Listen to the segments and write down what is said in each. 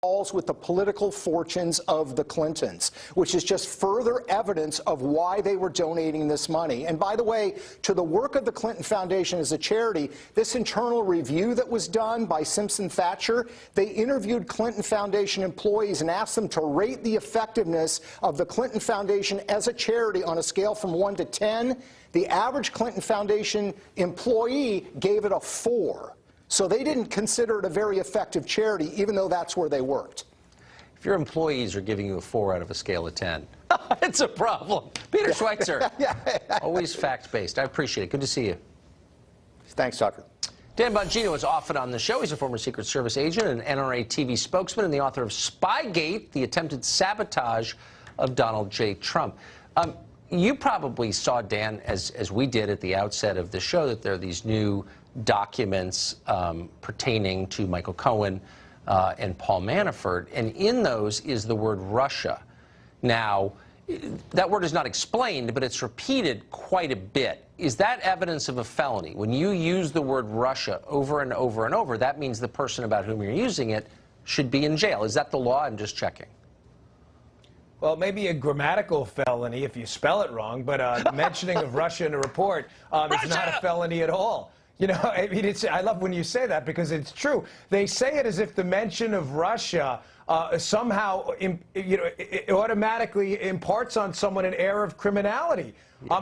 falls with the political fortunes of the Clintons, which is just further evidence of why they were donating this money. And by the way, to the work of the Clinton Foundation as a charity, this internal review that was done by Simpson Thacher, they interviewed Clinton Foundation employees and asked them to rate the effectiveness of the Clinton Foundation as a charity on a scale from 1 to 10. The average Clinton Foundation employee gave it a 4. So they didn't consider it a very effective charity, even though that's where they worked. If your employees are giving you a 4 out of a scale of 10, it's a problem. Peter Schweitzer, always fact-based. I appreciate it. Good to see you. Thanks, Tucker. Dan Bongino is often on the show. He's a former Secret Service agent and NRA TV spokesman and the author of Spygate, the attempted sabotage of Donald J. Trump. You probably saw, Dan, as we did at the outset of the show, that there are these new documents pertaining to Michael Cohen and Paul Manafort, and in those is the word Russia. Now, that word is not explained, but it's repeated quite a bit. Is that evidence of a felony? When you use the word Russia over and over and over, that means the person about whom you're using it should be in jail. Is that the law? I'm just checking. Well, maybe a grammatical felony if you spell it wrong, but mentioning of Russia in a report is not a felony at all. You know, I mean, I love when you say that because it's true. They say it as if the mention of Russia somehow, it automatically imparts on someone an air of criminality.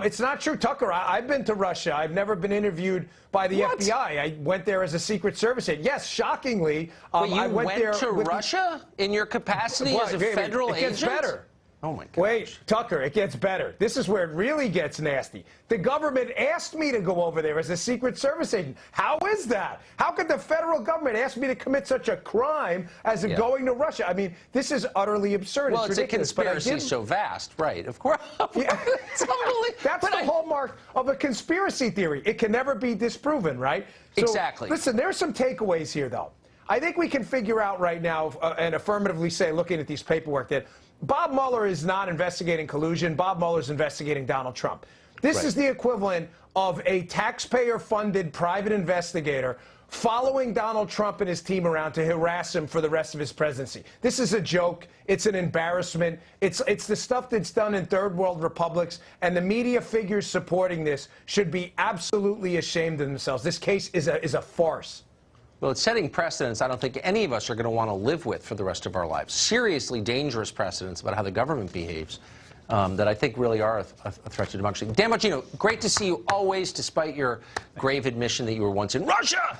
It's not true, Tucker. I've been to Russia. I've never been interviewed by the FBI. I went there as a Secret Service agent. Yes, shockingly, I went there to Russia in your capacity as a federal agent? It gets better. Oh, my gosh. Wait, Tucker, it gets better. This is where it really gets nasty. The government asked me to go over there as a Secret Service agent. How is that? How could the federal government ask me to commit such a crime as going to Russia? I mean, this is utterly absurd. Well, it's a conspiracy so vast, right? Of course. Yeah. That's the hallmark of a conspiracy theory. It can never be disproven, right? So, exactly. Listen, there's some takeaways here, though. I think we can figure out right now and affirmatively say, looking at these paperwork, that Bob Mueller is not investigating collusion. Bob Mueller is investigating Donald Trump. This is the equivalent of a taxpayer-funded private investigator following Donald Trump and his team around to harass him for the rest of his presidency. This is a joke. It's an embarrassment. It's the stuff that's done in third world republics, and the media figures supporting this should be absolutely ashamed of themselves. This case is a farce. Well, it's setting precedents I don't think any of us are going to want to live with for the rest of our lives. Seriously dangerous precedents about how the government behaves that I think really are a threat to democracy. Dan Bongino, great to see you always, despite your grave admission that you were once in Russia.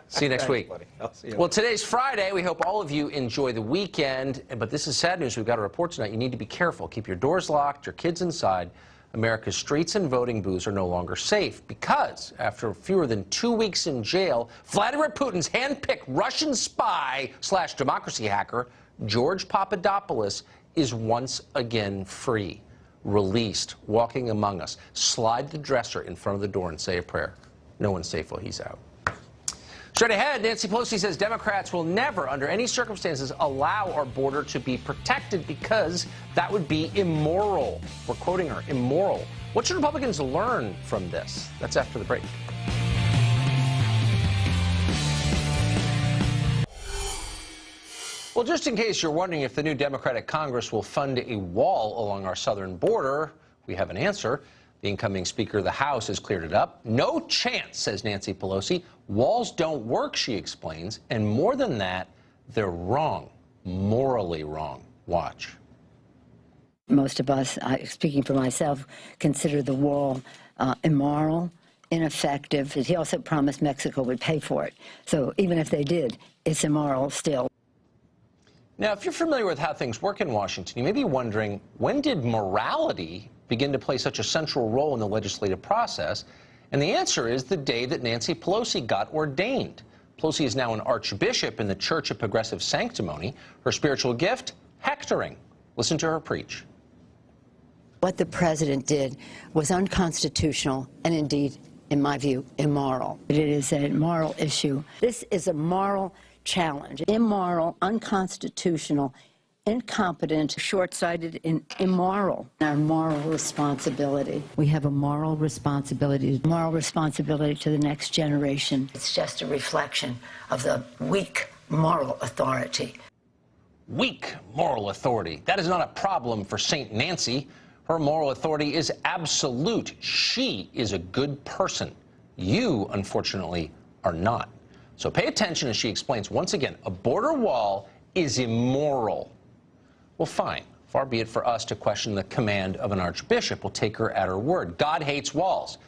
See you next week. I'll see you. Well, today's Friday. We hope all of you enjoy the weekend. But this is sad news. We've got a report tonight. You need to be careful. Keep your doors locked, your kids inside. America's streets and voting booths are no longer safe because after fewer than 2 weeks in jail, Vladimir Putin's hand-picked Russian spy / democracy hacker, George Papadopoulos, is once again free, released, walking among us. Slide the dresser in front of the door and say a prayer. No one's safe while he's out. Straight ahead, Nancy Pelosi says Democrats will never, under any circumstances, allow our border to be protected because that would be immoral. We're quoting her, immoral. What should Republicans learn from this? That's after the break. Well, just in case you're wondering if the new Democratic Congress will fund a wall along our southern border, we have an answer. The incoming Speaker of the House has cleared it up. No chance, says Nancy Pelosi. Walls don't work, she explains. And more than that, they're wrong, morally wrong. Watch. Most of us, speaking for myself, consider the wall immoral, ineffective. He also promised Mexico would pay for it. So even if they did, it's immoral still. Now, if you're familiar with how things work in Washington, you may be wondering, when did morality begin to play such a central role in the legislative process? And the answer is the day that Nancy Pelosi got ordained. Pelosi is now an archbishop in the Church of Progressive Sanctimony. Her spiritual gift, hectoring. Listen to her preach. What the president did was unconstitutional and indeed, in my view, immoral. It is a moral issue. This is a moral challenge. Immoral, unconstitutional, incompetent, short-sighted, and immoral. Our moral responsibility. We have a moral responsibility to the next generation. It's just a reflection of the weak moral authority. Weak moral authority. That is not a problem for St. Nancy. Her moral authority is absolute. She is a good person. You, unfortunately, are not. So pay attention as she explains once again, a border wall is immoral. Well, fine. Far be it for us to question the command of an archbishop. We'll take her at her word. God hates walls.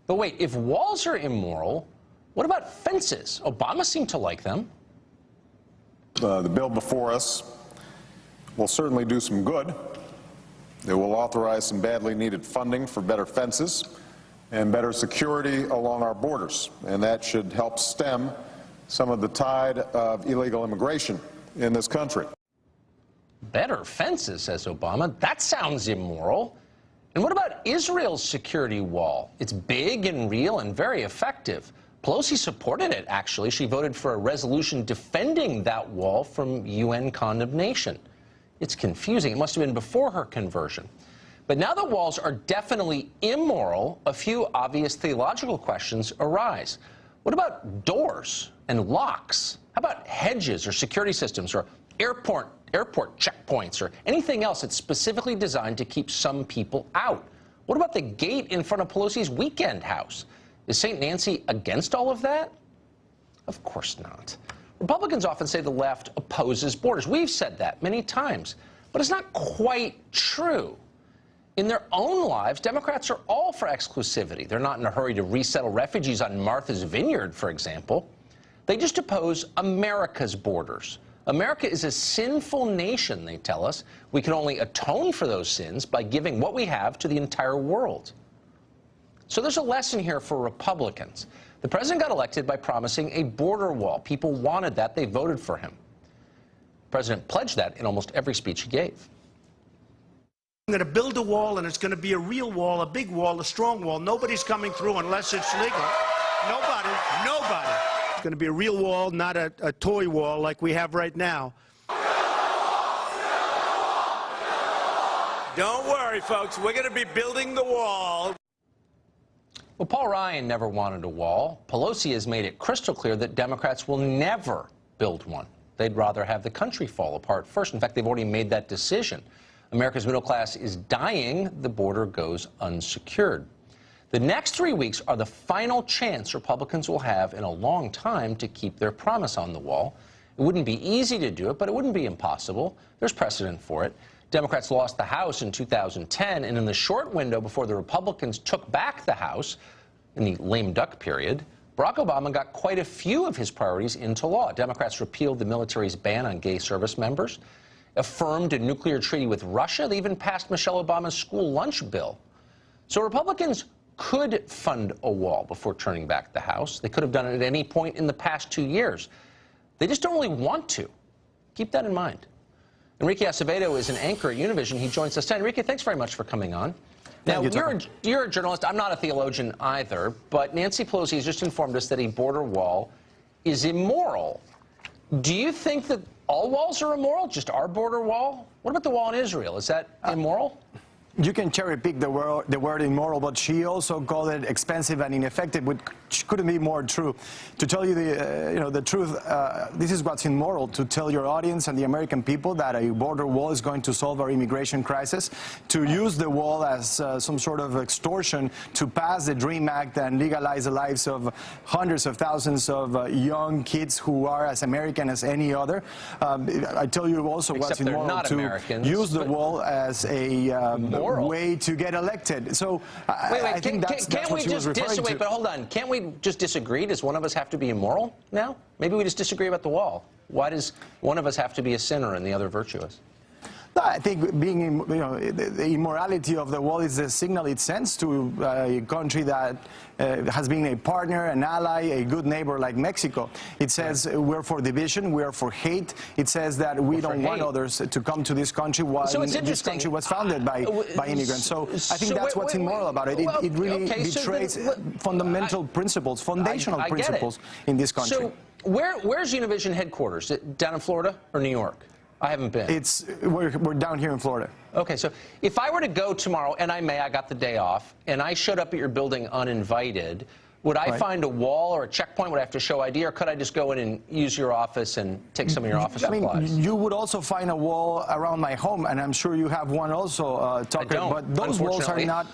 But wait, if walls are immoral, what about fences? Obama seemed to like them. The bill before us will certainly do some good. It will authorize some badly needed funding for better fences and better security along our borders, and that should help stem some of the tide of illegal immigration in this country. Better fences, says Obama. That sounds immoral. And what about Israel's security wall? It's big and real and very effective. Pelosi supported it, actually. She voted for a resolution defending that wall from UN condemnation. It's confusing. It must have been before her conversion. But now that walls are definitely immoral, a few obvious theological questions arise. What about doors and locks? How about hedges or security systems or airport checkpoints or anything else that's specifically designed to keep some people out? What about the gate in front of Pelosi's weekend house? Is St. Nancy against all of that? Of course not. Republicans often say the left opposes borders. We've said that many times, but it's not quite true. In their own lives, Democrats are all for exclusivity. They're not in a hurry to resettle refugees on Martha's Vineyard, for example. They just oppose America's borders. America is a sinful nation, they tell us. We can only atone for those sins by giving what we have to the entire world. So there's a lesson here for Republicans. The president got elected by promising a border wall. People wanted that. They voted for him. The president pledged that in almost every speech he gave. I'm going to build a wall, and it's going to be a real wall, a big wall, a strong wall. Nobody's coming through unless it's legal. Nobody. It's going to be a real wall, not a toy wall like we have right now. Don't worry, folks. We're going to be building the wall. Well, Paul Ryan never wanted a wall. Pelosi has made it crystal clear that Democrats will never build one. They'd rather have the country fall apart first. In fact, they've already made that decision. America's middle class is dying. The border goes unsecured. The next 3 weeks are the final chance Republicans will have in a long time to keep their promise on the wall. It wouldn't be easy to do it, but it wouldn't be impossible. There's precedent for it. Democrats lost the House in 2010, and in the short window before the Republicans took back the House, in the lame duck period, Barack Obama got quite a few of his priorities into law. Democrats repealed the military's ban on gay service members, affirmed a nuclear treaty with Russia. They even passed Michelle Obama's school lunch bill. So Republicans could fund a wall before turning back the House. They could have done it at any point in the past 2 years. They just don't really want to. Keep that in mind. Enrique Acevedo is an anchor at Univision. He joins us today. Enrique, thanks very much for coming on. Now, you're a journalist. I'm not a theologian either, but Nancy Pelosi has just informed us that a border wall is immoral. Do you think that all walls are immoral, just our border wall? What about the wall in Israel? Is that immoral? You can cherry pick the word immoral, but she also called it expensive and ineffective, which couldn't be more true. To tell you the truth, this is what's immoral, to tell your audience and the American people that a border wall is going to solve our immigration crisis, to use the wall as some sort of extortion to pass the DREAM Act and legalize the lives of hundreds of thousands of young kids who are as American as any other. I tell you also what's immoral, to use the wall as a way to get elected. So I think that's what she was referring to. Wait, but hold on. Can't we just disagree? Does one of us have to be immoral now? Maybe we just disagree about the wall. Why does one of us have to be a sinner and the other virtuous? I think being, the immorality of the wall is the signal it sends to a country that has been a partner, an ally, a good neighbor like Mexico. It says we're for division, we're for hate. It says that we don't want others to come to this country while this country was founded by immigrants. So I think that's what's immoral about it. It really betrays fundamental principles, foundational principles in this country. So where's Univision headquarters? Down in Florida or New York? I haven't been. We're down here in Florida. Okay, so if I were to go tomorrow, and I got the day off, and I showed up at your building uninvited, would I find a wall or a checkpoint? Would I have to show ID, or could I just go in and use your office and take some of your office supplies? You would also find a wall around my home, and I'm sure you have one also, Tucker. I don't, but those walls are not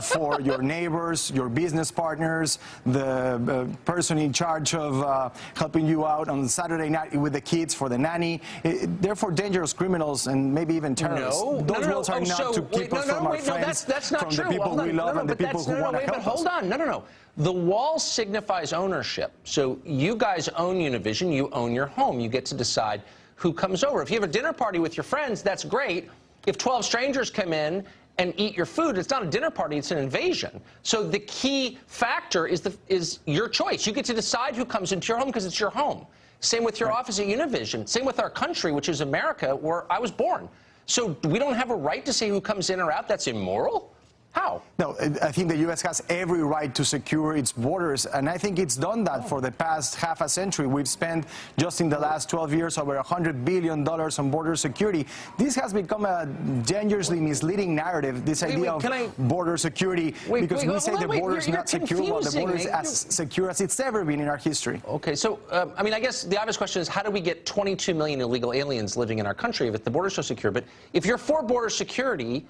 for your neighbors, your business partners, the person in charge of helping you out on Saturday night with the kids, for the nanny. They're for dangerous criminals and maybe even terrorists. Those walls are not to keep us from our friends, that's not from true. the people we love and the people who want to help us. Hold on, no. The wall signifies ownership. So you guys own Univision, you own your home. You get to decide who comes over. If you have a dinner party with your friends, that's great. If 12 strangers come in and eat your food, it's not a dinner party, it's an invasion. So the key factor is your choice. You get to decide who comes into your home because it's your home. Same with your office at Univision. Same with our country, which is America, where I was born. So we don't have a right to say who comes in or out? That's immoral? How? No, I think the U.S. has every right to secure its borders, and I think it's done that for the past half a century. We've spent, just in the last 12 years, over $100 billion on border security. This has become a dangerously misleading narrative, this idea of border security, because we say the border is not secure, while the border is as secure as it's ever been in our history. Okay, so, I mean, I guess the obvious question is, how do we get 22 million illegal aliens living in our country if the border's so secure? But if you're for border security,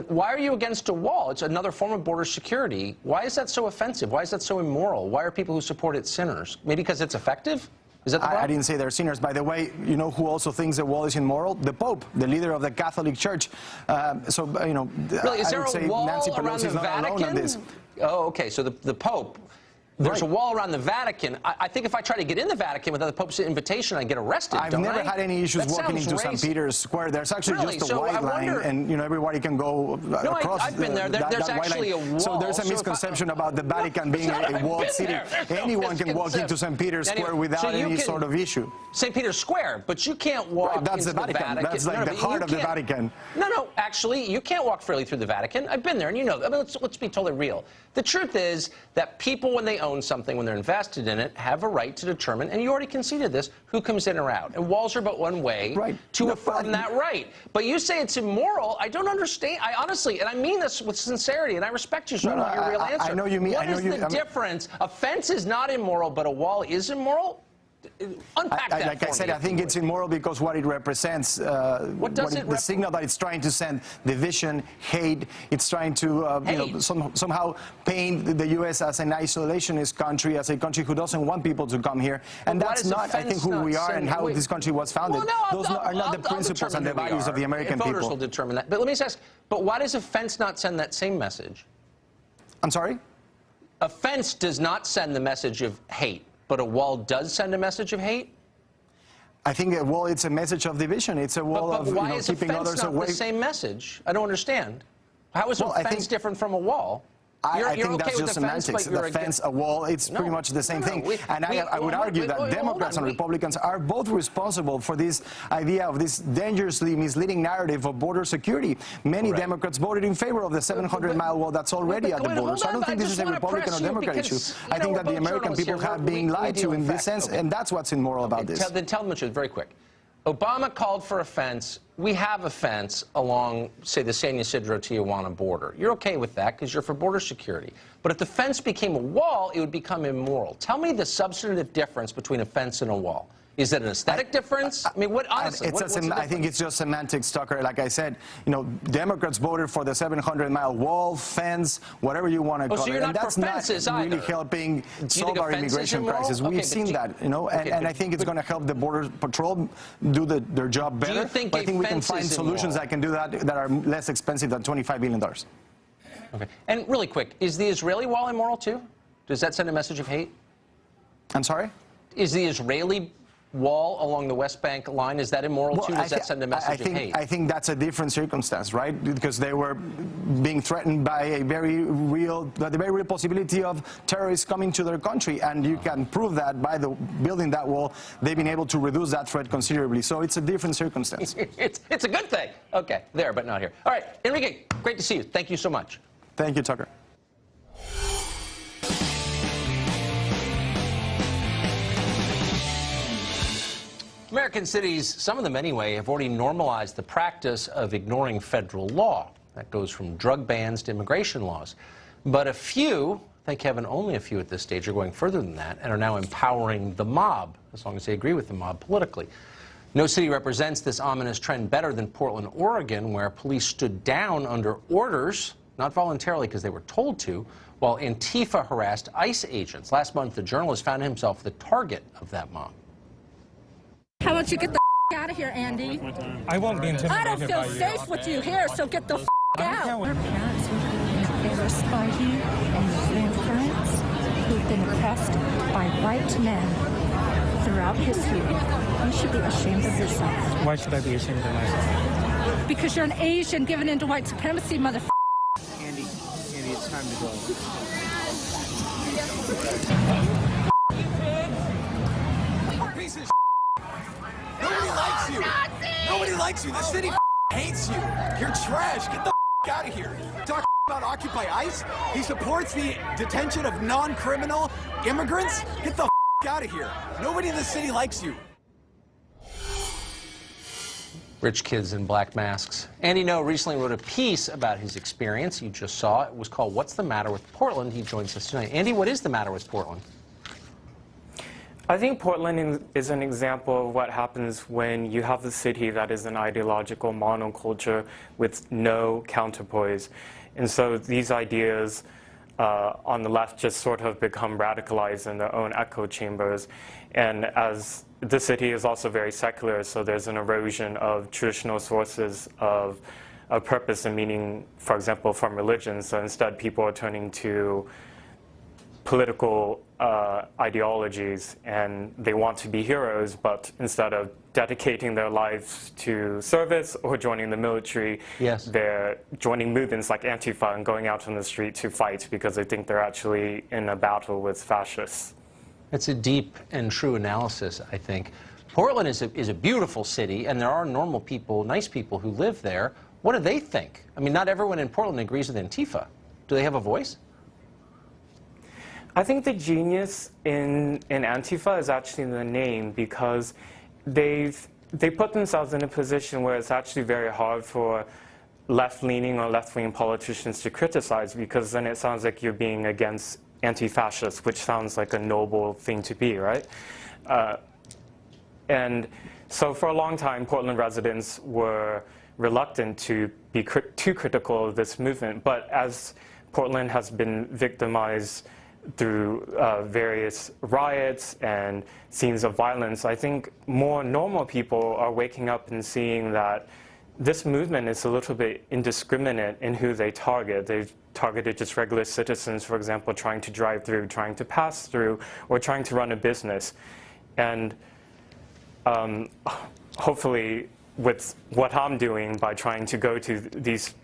why are you against a wall? It's another form of border security. Why is that so offensive? Why is that so immoral? Why are people who support it sinners? Maybe because it's effective? Is that the problem? I didn't say they're sinners. By the way, you know who also thinks the wall is immoral? The Pope, the leader of the Catholic Church. Really, is there a wall around the Vatican? Oh, okay, so the Pope. There's a wall around the Vatican. I think if I try to get in the Vatican without the Pope's invitation, I get arrested. I've never had any issues walking into St. Peter's Square. There's actually just a white line, and everybody can go across. I've been there. There's actually a wall. So there's a misconception about the Vatican being a walled city. Anyone can walk into St. Peter's Square without any sort of issue. St. Peter's Square, but you can't walk into the Vatican. That's like the heart of the Vatican. No, actually, you can't walk freely through the Vatican. I've been there, and you know. I mean, let's be totally real. The truth is that people, when they own something, when they're invested in it, have a right to determine, and you already conceded this, who comes in or out. And walls are but one way to affirm that right. But you say it's immoral. I don't understand. I honestly, and I mean this with sincerity, and I respect you, so I want your real answer. I know you mean. What is the difference? A fence is not immoral, but a wall is immoral? Unpack that like I said, I think it's immoral because what it represents, the signal that it's trying to send, division, hate. It's trying to somehow paint the U.S. as an isolationist country, as a country who doesn't want people to come here. And that's not, I think, who we are and how this country was founded. Those are not the principles and the values of the American people. Voters will determine that. But let me just ask, but why does a fence not send that same message? I'm sorry? A fence does not send the message of hate. But a wall does send a message of hate? I think a wall, it's a message of division. It's a wall of keeping others away. Why is a fence not the same message? I don't understand. How is a fence different from a wall? I think that's just semantics. The fence, a wall, it's pretty much the same thing. And I would argue that Democrats and Republicans are both responsible for this idea of this dangerously misleading narrative of border security. Many Democrats voted in favor of the 700-mile wall that's already at the border. So I don't think this is a Republican or Democrat issue. I think that the American people have been lied to in this sense, and that's what's immoral about this. Then tell them the truth very quick. Obama called for a fence. We have a fence along, say, the San Ysidro-Tijuana border. You're okay with that because you're for border security. But if the fence became a wall, it would become immoral. Tell me the substantive difference between a fence and a wall. Is it an aesthetic difference? I mean, what, honestly, I think it's just semantics, Tucker. Like I said, Democrats voted for the 700-mile wall, fence, whatever you want to call it. And that's not really helping solve our immigration crisis. We've seen that, and I think it's going to help the Border Patrol do their job better. But I think we can find solutions that can do that are less expensive than $25 billion. Okay. And really quick, is the Israeli wall immoral too? Does that send a message of hate? I'm sorry? Is the Israeli wall along the West Bank line, is that immoral too? Does that send a message of hate? I think that's a different circumstance, right? Because they were being threatened by the very real possibility of terrorists coming to their country, and you can prove that by building that wall. They've been able to reduce that threat considerably, so it's a different circumstance. It's a good thing. Okay, there, but not here. All right, Enrique, great to see you. Thank you so much. Thank you, Tucker. American cities, some of them anyway, have already normalized the practice of ignoring federal law. That goes from drug bans to immigration laws. But a few, Thank heaven only a few at this stage are going further than that and are now empowering the mob, as long as they agree with the mob politically. No city represents this ominous trend better than Portland, Oregon, where police stood down under orders, not voluntarily because they were told to, while Antifa harassed ICE agents. Last month, the journalist found himself the target of that mob. How about you get the out of here, Andy? I won't be intimidated. I don't feel safe with you here, so get the out. Our parents were being embarrassed by you and your grandparents who've been oppressed by white men throughout history. You should be ashamed of yourself. Why should I be ashamed of myself? Because you're an Asian given into white supremacy, motherfucker. Andy, it's time to go. Piece of Nobody likes you. Nobody likes you. The city hates you. You're trash. Get the out of here. Talk about Occupy ICE. He supports the detention of non-criminal immigrants. Get the out of here. Nobody in the city likes you. Rich kids in black masks. Andy No recently wrote a piece about his experience. You just saw it. It was called What's the Matter with Portland? He joins us tonight. Andy, what is the matter with Portland? I think Portland is an example of what happens when you have a city that is an ideological monoculture with no counterpoise. And so these ideas on the left just sort of become radicalized in their own echo chambers. And as the city is also very secular, so there's an erosion of traditional sources of purpose and meaning, for example, from religion. So instead, people are turning to political ideologies, and they want to be heroes, but instead of dedicating their lives to service or joining the military, yes, they're joining movements like Antifa and going out on the street to fight because they think they're actually in a battle with fascists. It's a deep and true analysis, I think. Portland is a beautiful city, and there are normal people, nice people who live there. What do they think? I mean, not everyone in Portland agrees with Antifa. Do they have a voice? I think the genius in Antifa is actually in the name, because they put themselves in a position where it's actually very hard for left-leaning or left-wing politicians to criticize, because then it sounds like you're being against anti-fascists, which sounds like a noble thing to be, right? And so for a long time, Portland residents were reluctant to be too critical of this movement. But as Portland has been victimized through various riots and scenes of violence, I think more normal people are waking up and seeing that this movement is a little bit indiscriminate in who they target. They've targeted just regular citizens, for example, trying to drive through, trying to pass through, or trying to run a business. And hopefully, with what I'm doing by trying to go to these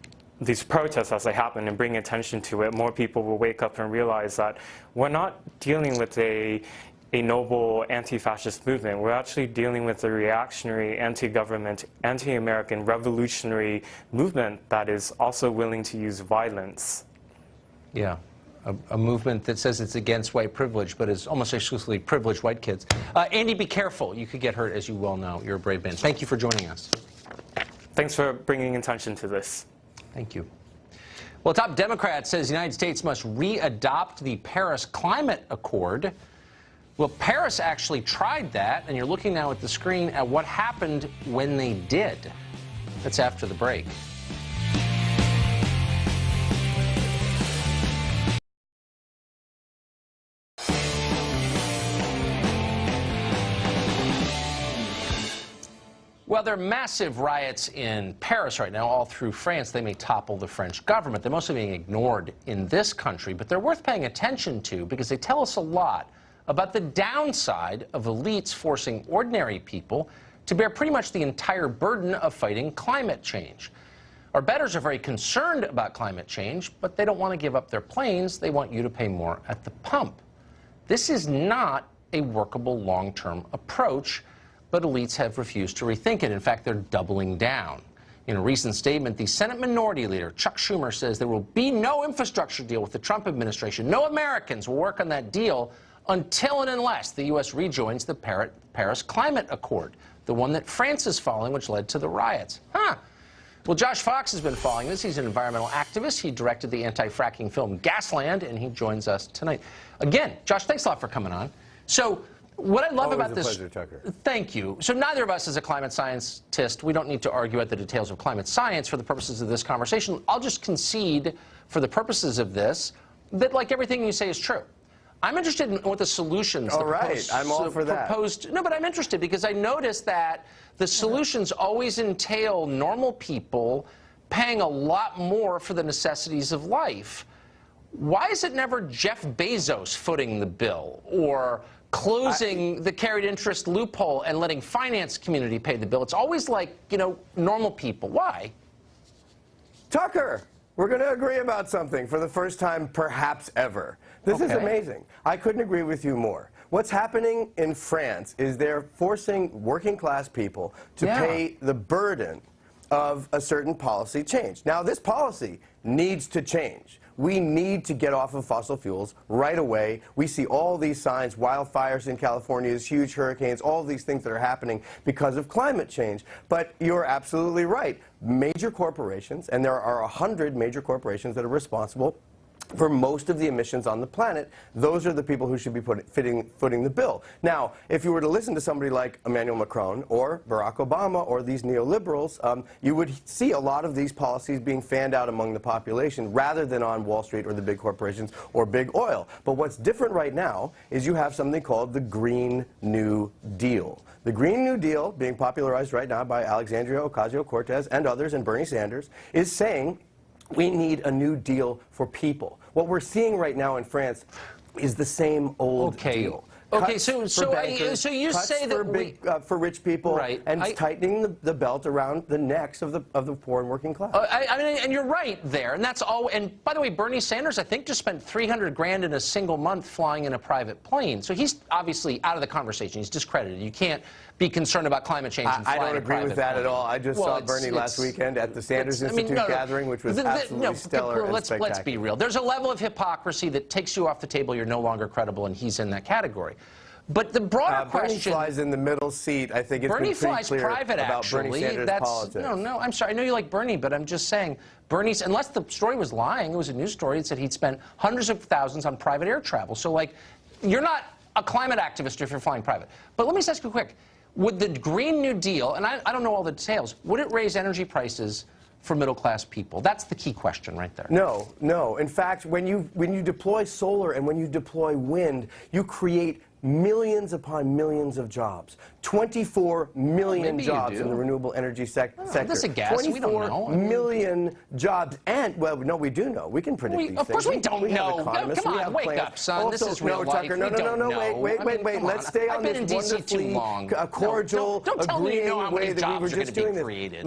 protests as they happen and bring attention to it, more people will wake up and realize that we're not dealing with a noble anti-fascist movement. We're actually dealing with a reactionary, anti-government, anti-American, revolutionary movement that is also willing to use violence. Yeah, a movement that says it's against white privilege, but is almost exclusively privileged white kids. Andy, be careful. You could get hurt, as you well know. You're a brave man. Thank you for joining us. Thanks for bringing attention to this. Thank you. Well, top Democrat says the United States must re-adopt the Paris Climate Accord. Well, Paris actually tried that, and you're looking now at the screen at what happened when they did. That's after the break. Well, there are massive riots in Paris right now, all through France. They may topple the French government. They're mostly being ignored in this country, but they're worth paying attention to because they tell us a lot about the downside of elites forcing ordinary people to bear pretty much the entire burden of fighting climate change. Our bettors are very concerned about climate change, but they don't want to give up their planes. They want you to pay more at the pump. This is not a workable long-term approach, but elites have refused to rethink it. In fact, they're doubling down. In a recent statement, the Senate Minority Leader, Chuck Schumer, says there will be no infrastructure deal with the Trump administration. No Americans will work on that deal until and unless the U.S. rejoins the Paris Climate Accord, the one that France is following, which led to the riots. Well, Josh Fox has been following this. He's an environmental activist. He directed the anti-fracking film Gasland, and he joins us tonight. Again, Josh, thanks a lot for coming on. So what I love about this... Always a pleasure, Tucker. Thank you. So neither of us is a climate scientist. We don't need to argue at the details of climate science for the purposes of this conversation. I'll just concede for the purposes of this that, like, everything you say is true. I'm interested in what the solutions... All right, I'm all for that. No, but I'm interested because I noticed that the solutions always entail normal people paying a lot more for the necessities of life. Why is it never Jeff Bezos footing the bill or closing the carried interest loophole and letting finance community pay the bill? It's always like, you know, normal people. Why? Tucker, we're going to agree about something for the first time perhaps ever. This is amazing. I couldn't agree with you more. What's happening in France is they're forcing working class people to pay the burden of a certain policy change. Now, this policy needs to change. We need to get off of fossil fuels right away. We see all these signs, wildfires in California, huge hurricanes, all these things that are happening because of climate change. But you're absolutely right. Major corporations, and there are 100 major corporations that are responsible for most of the emissions on the planet, those are the people who should be footing the bill. Now, if you were to listen to somebody like Emmanuel Macron or Barack Obama or these neoliberals, you would see a lot of these policies being fanned out among the population rather than on Wall Street or the big corporations or big oil. But what's different right now is you have something called the Green New Deal. The Green New Deal, being popularized right now by Alexandria Ocasio-Cortez and others and Bernie Sanders, is saying we need a new deal for people. What we're seeing right now in France is the same old deal. Okay, Cuts so for bankers, so you cuts say that for rich people, right, and tightening the belt around the necks of the poor and working class. I mean, and you're right there, and that's all. And by the way, Bernie Sanders, I think, just spent $300 grand in a single month flying in a private plane. So he's obviously out of the conversation. He's discredited. You can't be concerned about climate change and fly I don't in a agree with private that plane. at all. I just saw Bernie last weekend at the Sanders Institute gathering, which was absolutely stellar and spectacular. Let's be real. There's a level of hypocrisy that takes you off the table. You're no longer credible, and he's in that category. But the broader question... Bernie flies in the middle seat. I think it's been pretty clear private, about Bernie Sanders' politics. No, I'm sorry. I know you like Bernie, but I'm just saying, Bernie's, unless the story was lying, it was a news story, it said he'd spent hundreds of thousands on private air travel. So, like, you're not a climate activist if you're flying private. But let me just ask you quick. Would the Green New Deal, and I don't know all the details, would it raise energy prices for middle-class people? That's the key question right there. No, no. In fact, when you deploy solar and when you deploy wind, you create millions upon millions of jobs. 24 million jobs in the renewable energy sector. That's a guess. We don't know. 24 million jobs. And, well, no, we do know. We can predict these things. Of course we don't know. Come on, wake up, son. Also, this is real life. Tucker, no, wait. Let's stay on this wonderfully cordial, agreeing way that we were just doing this.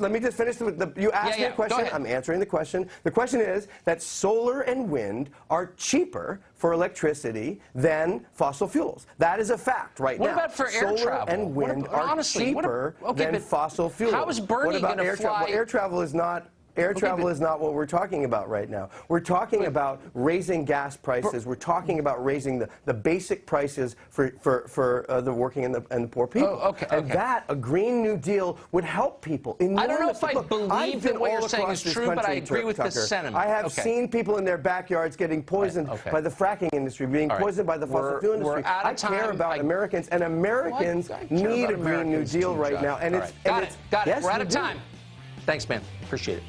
Let me just finish. You asked me a question. I'm answering the question. The question is that solar and wind are cheaper for electricity than fossil fuels. That is a fact right now. What about for air travel? And wind are cheaper than fossil fuels. How is Bernie going to fly? Well, air travel is not. Air travel is not what we're talking about right now. We're talking about raising gas prices. We're talking about raising the basic prices for the working and the poor people. And that, a Green New Deal, would help people enormously. I don't know if I believe that what you're saying is true, but I agree with the sentiment. I have seen people in their backyards getting poisoned by the fracking industry, being poisoned by the fossil fuel industry. I care about Americans, and Americans need a Green New Deal right now. And it's got it. We're out of time. Thanks, man. Appreciate it.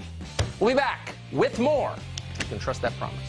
We'll be back with more. You can trust that promise.